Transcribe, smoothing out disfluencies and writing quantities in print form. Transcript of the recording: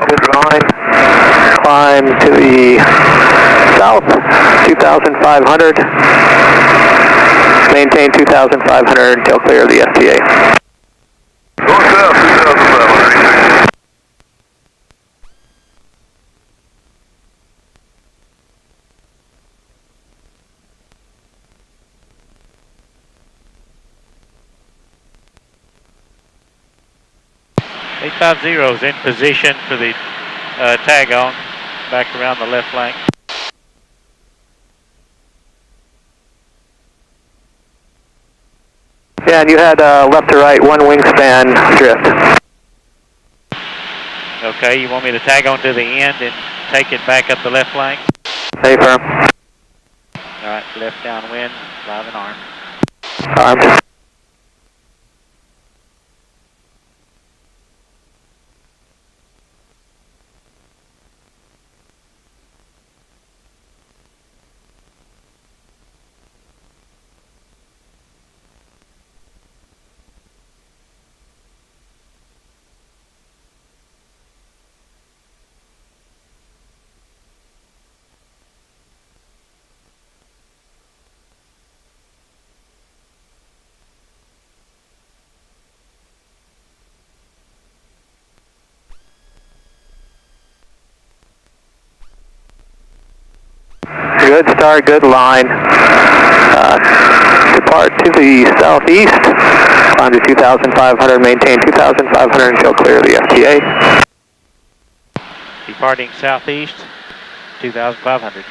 good line. Climb to the south, 2,500. Maintain 2,500 until clear of the FTA. Go south, 2,500. 850 is in position for the tag on, back around the left flank. Yeah, and you had left to right, one wingspan drift. Okay, you want me to tag on to the end and take it back up the left flank? Stay firm. Alright, left downwind, live and armed. Armed. Good start, good line. Depart to the southeast. Climb to 2,500, maintain 2,500 until clear of the FTA. Departing southeast, 2,500.